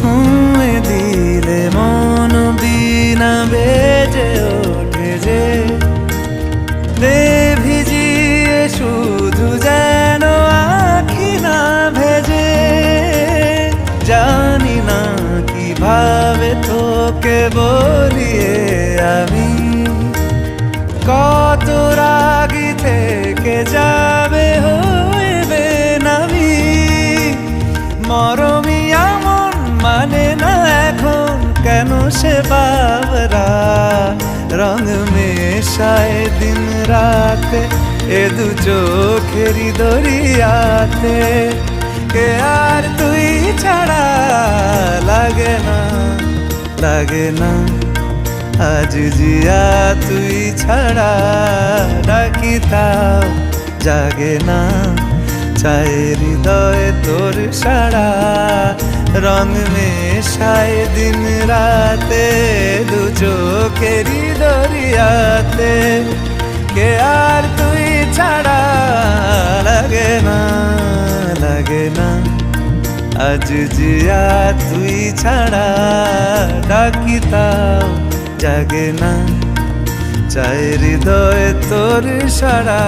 ছুঁয়ে দিলে মন বিনা বেজে ওঠে যে দে ভিজিয়ে শুধু যেন আখি না ভেজে। জানি না কিভাবে তোকে বলিয়ে আমি কত রাগি থেকে যাবে হইবে নামি। মরমি এমন মানে না এখন কেন সে বাবরা রং মেশায় দিন রাতে এ দু চোখেরই দরিয়াতে। কে আর তুই ছাড়া লাগে না লাগে না আজ জিয়া তুই ছাড়া ডাকি তাও জাগে না। চায় হৃদয় তোর সারা রং মেশায় দিন রাতে দু চোখেরই দরিয়াতে। কে আর তুই ছাড়া লাগে না লাগে না আজ জিয়া তুই ছাড়া ডাকি তাও জাগে না। চায় হৃদয় তোর সারা